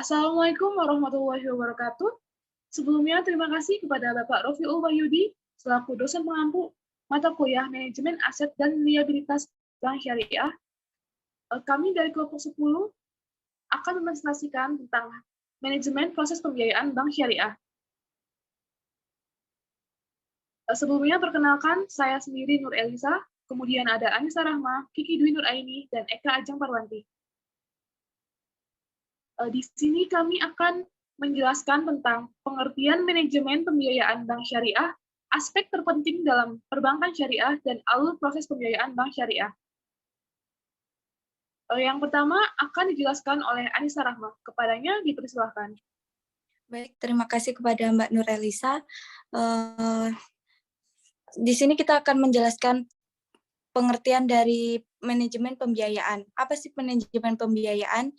Assalamualaikum warahmatullahi wabarakatuh. Sebelumnya terima kasih kepada Bapak Rofiul Wahyudi selaku dosen pengampu mata kuliah Manajemen Aset dan Liabilitas Bank Syariah. Kami dari kelompok 10 akan mepresentasikan tentang manajemen proses pembiayaan Bank Syariah. Sebelumnya perkenalkan, saya sendiri Nur Elisa, kemudian ada Anissa Rahma, Kiki Dwi Nuraini, dan Eka Ajeng Parwanti. Di sini kami akan menjelaskan tentang pengertian manajemen pembiayaan bank syariah, aspek terpenting dalam perbankan syariah, dan alur proses pembiayaan bank syariah. Yang pertama akan dijelaskan oleh Anissa Rahma. Kepadanya dipersilahkan. Baik, terima kasih kepada Mbak Nur Elisa. Di sini kita akan menjelaskan pengertian dari manajemen pembiayaan. Apa sih manajemen pembiayaan?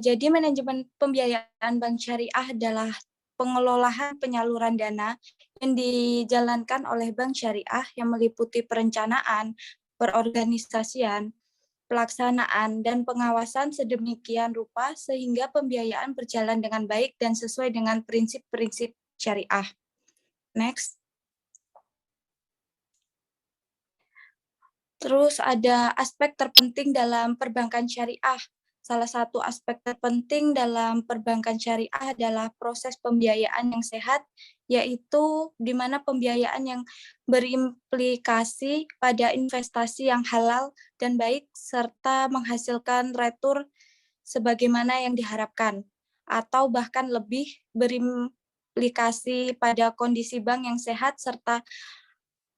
Jadi manajemen pembiayaan bank syariah adalah pengelolaan penyaluran dana yang dijalankan oleh bank syariah yang meliputi perencanaan, perorganisasian, pelaksanaan, dan pengawasan sedemikian rupa sehingga pembiayaan berjalan dengan baik dan sesuai dengan prinsip-prinsip syariah. Next. Terus ada aspek terpenting dalam perbankan syariah. Salah satu aspek terpenting dalam perbankan syariah adalah proses pembiayaan yang sehat, yaitu di mana pembiayaan yang berimplikasi pada investasi yang halal dan baik, serta menghasilkan retur sebagaimana yang diharapkan, atau bahkan lebih berimplikasi pada kondisi bank yang sehat, serta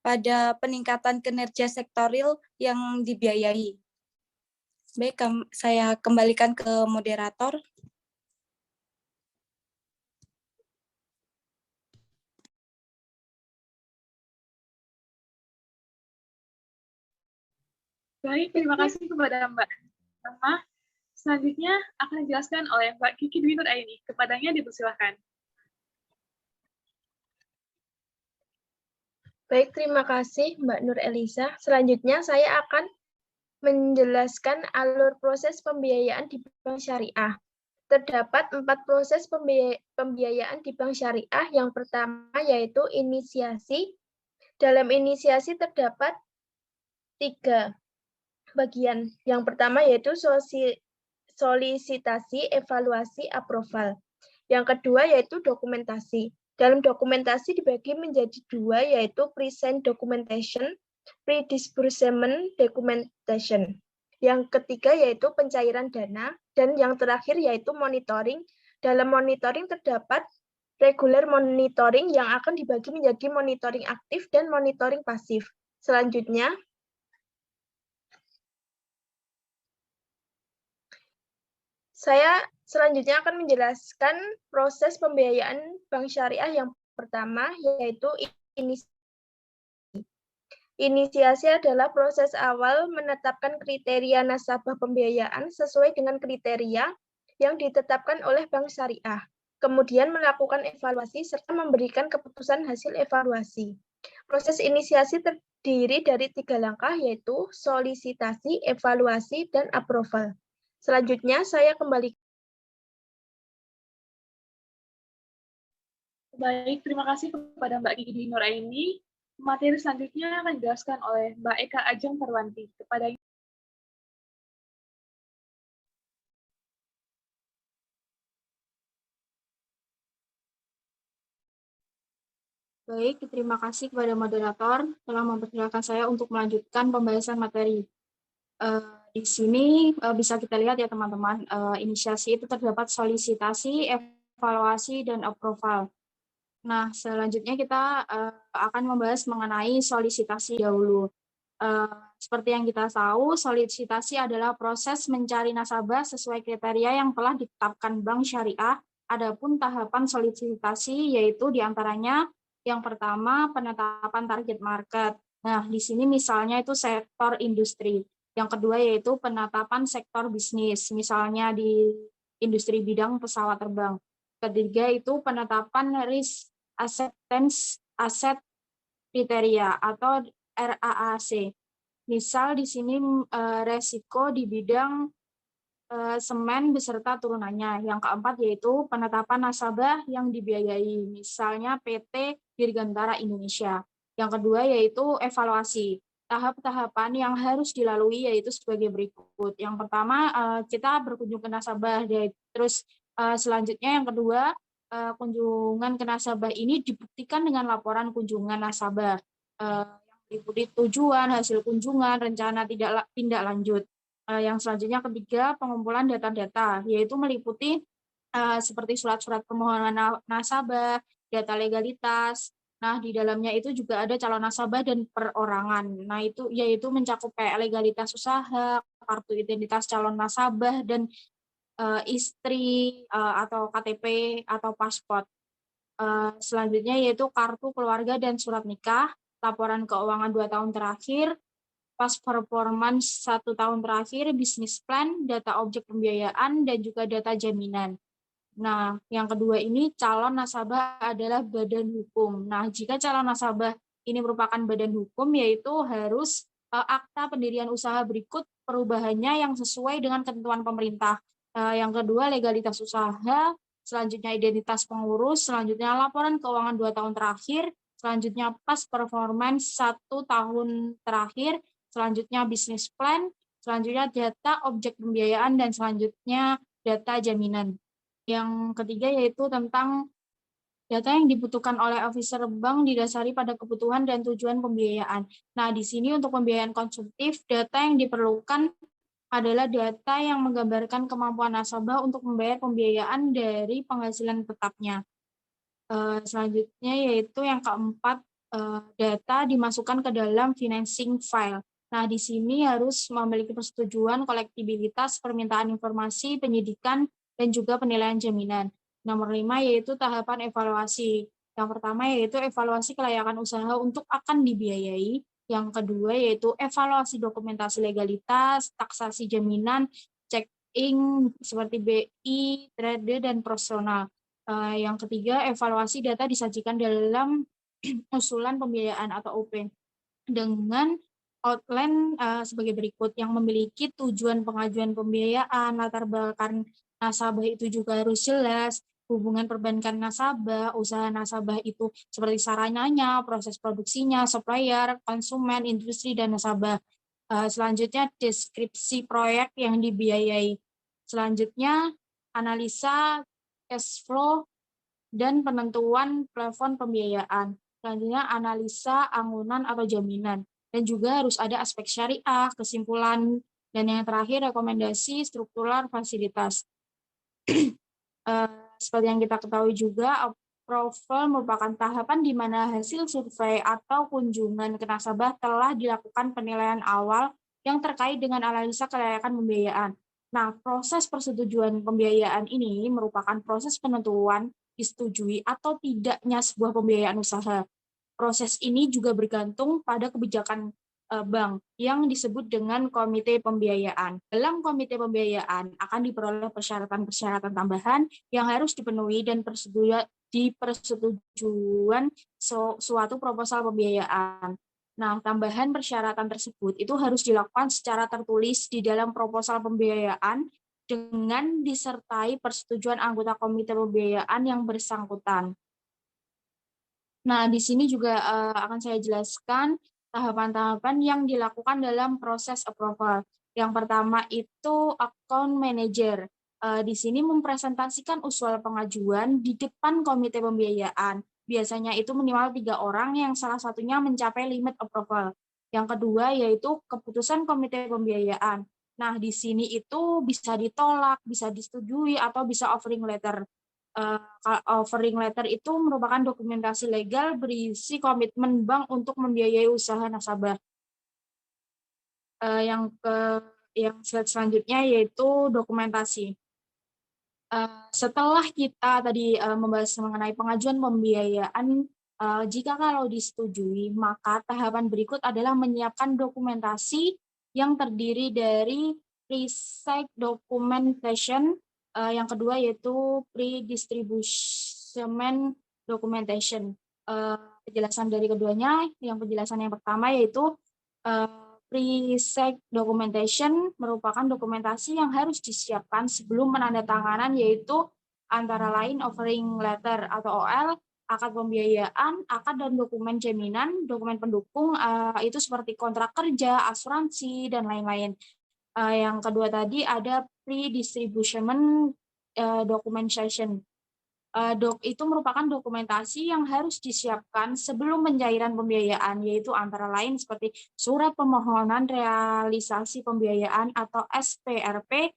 pada peningkatan kinerja sektoril yang dibiayai. Baik, saya kembalikan ke moderator. Baik, terima kasih kepada Mbak Rahma. Selanjutnya akan dijelaskan oleh Mbak Kiki Dwi Nuraini. Kepadanya dipersilahkan. Baik, terima kasih Mbak Nur Elisa. Selanjutnya saya akan menjelaskan alur proses pembiayaan di bank syariah. Terdapat 4 proses pembiayaan di bank syariah. Yang pertama yaitu inisiasi. Dalam inisiasi terdapat 3 bagian. Yang pertama yaitu solisitasi, evaluasi, approval. Yang kedua yaitu dokumentasi. Dalam dokumentasi dibagi menjadi 2, yaitu present documentation, pre-disbursement documentation. Yang ketiga yaitu pencairan dana, dan yang terakhir yaitu monitoring. Dalam monitoring terdapat regular monitoring yang akan dibagi menjadi monitoring aktif dan monitoring pasif. Selanjutnya, saya selanjutnya akan menjelaskan proses pembiayaan bank syariah yang pertama, yaitu inisiasi adalah proses awal menetapkan kriteria nasabah pembiayaan sesuai dengan kriteria yang ditetapkan oleh bank syariah. Kemudian melakukan evaluasi serta memberikan keputusan hasil evaluasi. Proses inisiasi terdiri dari 3 langkah, yaitu solisitasi, evaluasi, dan approval. Selanjutnya saya kembali. Baik, terima kasih kepada Mbak Kiki Dwi Nuraini. Materi selanjutnya akan dijelaskan oleh Mbak Eka Ajeng Parwanti. Kepada Baik, terima kasih kepada moderator telah mempersilahkan saya untuk melanjutkan pembahasan materi. Di sini bisa kita lihat ya teman-teman, inisiasi itu terdapat solisitasi, evaluasi, dan approval. Nah, selanjutnya kita akan membahas mengenai solisitasi dahulu. Seperti yang kita tahu, solisitasi adalah proses mencari nasabah sesuai kriteria yang telah ditetapkan bank syariah. Adapun tahapan solisitasi yaitu diantaranya yang pertama penetapan target market. Nah, di sini misalnya itu sektor industri. Yang kedua yaitu penetapan sektor bisnis, misalnya di industri bidang pesawat terbang. Ketiga itu penetapan risk acceptance aset kriteria atau RAAC. Misal di sini resiko di bidang semen beserta turunannya. Yang keempat yaitu penetapan nasabah yang dibiayai, misalnya PT Dirgantara Indonesia. Yang kedua yaitu evaluasi. Tahap-tahapan yang harus dilalui yaitu sebagai berikut. Yang pertama kita berkunjung ke nasabah, terus selanjutnya yang kedua kunjungan ke nasabah ini dibuktikan dengan laporan kunjungan nasabah yang meliputi tujuan, hasil kunjungan, rencana tindak lanjut. Yang selanjutnya ketiga, pengumpulan data-data, yaitu meliputi seperti surat-surat permohonan nasabah, data legalitas. Nah, di dalamnya itu juga ada calon nasabah dan perorangan. Nah, itu yaitu mencakup kayak legalitas usaha, kartu identitas calon nasabah, dan istri atau KTP atau paspor. Selanjutnya yaitu kartu keluarga dan surat nikah, laporan keuangan 2 tahun terakhir, past performance 1 tahun terakhir, bisnis plan, data objek pembiayaan, dan juga data jaminan. Nah, yang kedua ini calon nasabah adalah badan hukum. Nah, jika calon nasabah ini merupakan badan hukum, yaitu harus akta pendirian usaha berikut perubahannya yang sesuai dengan ketentuan pemerintah. Yang kedua, legalitas usaha, selanjutnya identitas pengurus, selanjutnya laporan keuangan 2 tahun terakhir, selanjutnya past performance 1 tahun terakhir, selanjutnya bisnis plan, selanjutnya data objek pembiayaan, dan selanjutnya data jaminan. Yang ketiga yaitu tentang data yang dibutuhkan oleh officer bank didasari pada kebutuhan dan tujuan pembiayaan. Nah, di sini untuk pembiayaan konsumtif, data yang diperlukan adalah data yang menggambarkan kemampuan nasabah untuk membayar pembiayaan dari penghasilan tetapnya. Selanjutnya yaitu yang keempat, data dimasukkan ke dalam financing file. Nah, di sini harus memiliki persetujuan kolektibilitas, permintaan informasi, penyidikan, dan juga penilaian jaminan. Nomor 5 yaitu tahapan evaluasi. Yang pertama yaitu evaluasi kelayakan usaha untuk akan dibiayai. Yang kedua yaitu evaluasi dokumentasi legalitas, taksasi jaminan, check-in seperti BI, trade, dan profesional. Yang ketiga, evaluasi data disajikan dalam usulan pembiayaan atau OP dengan outline sebagai berikut, yang memiliki tujuan pengajuan pembiayaan, latar belakang nasabah itu juga harus jelas, hubungan perbankan nasabah, usaha nasabah itu seperti sarananya, proses produksinya, supplier, konsumen, industri, dan nasabah. Selanjutnya, deskripsi proyek yang dibiayai. Selanjutnya, analisa cash flow dan penentuan plafon pembiayaan. Selanjutnya, analisa anggunan atau jaminan. Dan juga harus ada aspek syariah, kesimpulan, dan yang terakhir rekomendasi struktural fasilitas. Seperti yang kita ketahui juga, approval merupakan tahapan di mana hasil survei atau kunjungan ke nasabah telah dilakukan penilaian awal yang terkait dengan analisa kelayakan pembiayaan. Nah, proses persetujuan pembiayaan ini merupakan proses penentuan disetujui atau tidaknya sebuah pembiayaan usaha. Proses ini juga bergantung pada kebijakan bank yang disebut dengan komite pembiayaan. Dalam komite pembiayaan akan diperoleh persyaratan-persyaratan tambahan yang harus dipenuhi dan persetujuan suatu proposal pembiayaan. Nah, tambahan persyaratan tersebut itu harus dilakukan secara tertulis di dalam proposal pembiayaan dengan disertai persetujuan anggota komite pembiayaan yang bersangkutan. Nah, di sini juga akan saya jelaskan tahapan-tahapan yang dilakukan dalam proses approval. Yang pertama itu account manager. Di sini mempresentasikan usul pengajuan di depan komite pembiayaan. Biasanya itu minimal 3 orang yang salah satunya mencapai limit approval. Yang kedua yaitu keputusan komite pembiayaan. Nah, di sini itu bisa ditolak, bisa disetujui, atau bisa offering letter. Offering letter itu merupakan dokumentasi legal berisi komitmen bank untuk membiayai usaha nasabah. Yang selanjutnya yaitu dokumentasi. Setelah kita tadi membahas mengenai pengajuan pembiayaan, jika kalau disetujui, maka tahapan berikut adalah menyiapkan dokumentasi yang terdiri dari pre-site documentation, yang kedua yaitu pre-distribution documentation. Penjelasan dari keduanya, penjelasan yang pertama yaitu Pre-seg documentation merupakan dokumentasi yang harus disiapkan sebelum penandatanganan, yaitu antara lain offering letter atau OL, akad pembiayaan, akad dan dokumen jaminan, dokumen pendukung, itu seperti kontrak kerja, asuransi, dan lain-lain. Yang kedua tadi ada pre-distribution documentation. Itu merupakan dokumentasi yang harus disiapkan sebelum pencairan pembiayaan, yaitu antara lain seperti surat permohonan realisasi pembiayaan atau SPRP,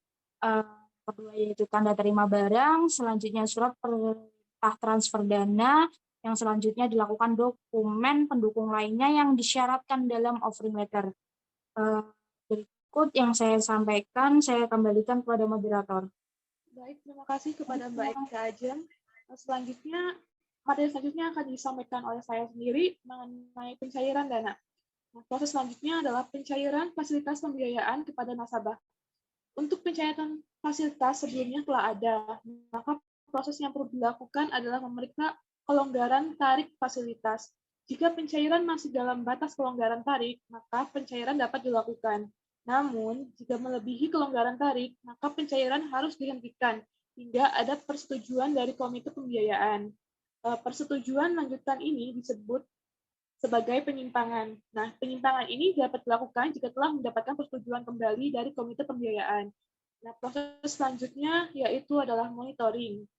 kedua yaitu tanda terima barang, selanjutnya surat perintah transfer dana, yang selanjutnya dilakukan dokumen pendukung lainnya yang disyaratkan dalam offering letter. Berikut yang saya sampaikan, saya kembalikan kepada moderator. Baik, terima kasih kepada Mbak Eka Ajeng. Selanjutnya, materi selanjutnya akan disampaikan oleh saya sendiri mengenai pencairan dana. Nah, proses selanjutnya adalah pencairan fasilitas pembiayaan kepada nasabah. Untuk pencairan fasilitas sebelumnya telah ada, maka proses yang perlu dilakukan adalah memeriksa kelonggaran tarik fasilitas. Jika pencairan masih dalam batas kelonggaran tarik, maka pencairan dapat dilakukan. Namun, jika melebihi kelonggaran tarik, maka pencairan harus dihentikan hingga ada persetujuan dari komite pembiayaan. Persetujuan lanjutan ini disebut sebagai penyimpangan. Nah, penyimpangan ini dapat dilakukan jika telah mendapatkan persetujuan kembali dari komite pembiayaan. Nah, proses selanjutnya yaitu adalah monitoring.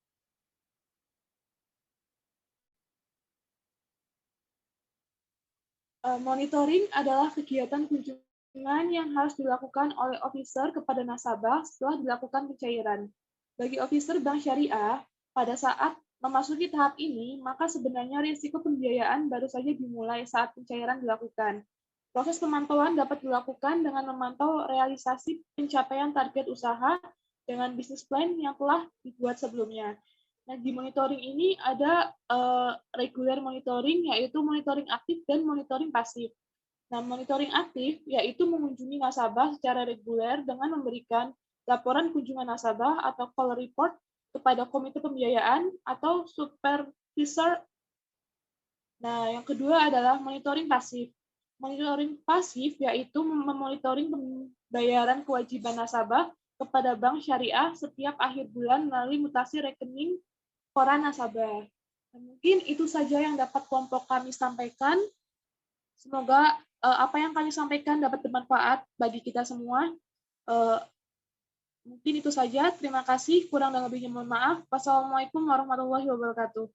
Monitoring adalah kegiatan kunjungan yang harus dilakukan oleh officer kepada nasabah setelah dilakukan pencairan. Bagi officer bank syariah, pada saat memasuki tahap ini, maka sebenarnya risiko pembiayaan baru saja dimulai saat pencairan dilakukan. Proses pemantauan dapat dilakukan dengan memantau realisasi pencapaian target usaha dengan bisnis plan yang telah dibuat sebelumnya. Nah, di monitoring ini ada regular monitoring, yaitu monitoring aktif dan monitoring pasif. Nah, monitoring aktif yaitu mengunjungi nasabah secara reguler dengan memberikan laporan kunjungan nasabah atau call report kepada komite pembiayaan atau supervisor. Nah, yang kedua adalah monitoring pasif. Monitoring pasif yaitu memonitoring pembayaran kewajiban nasabah kepada bank syariah setiap akhir bulan melalui mutasi rekening koran nasabah. Nah, mungkin itu saja yang dapat kelompok kami sampaikan. Semoga apa yang kami sampaikan dapat bermanfaat bagi kita semua. Mungkin itu saja. Terima kasih. Kurang dan lebihnya mohon maaf. Wassalamualaikum warahmatullahi wabarakatuh.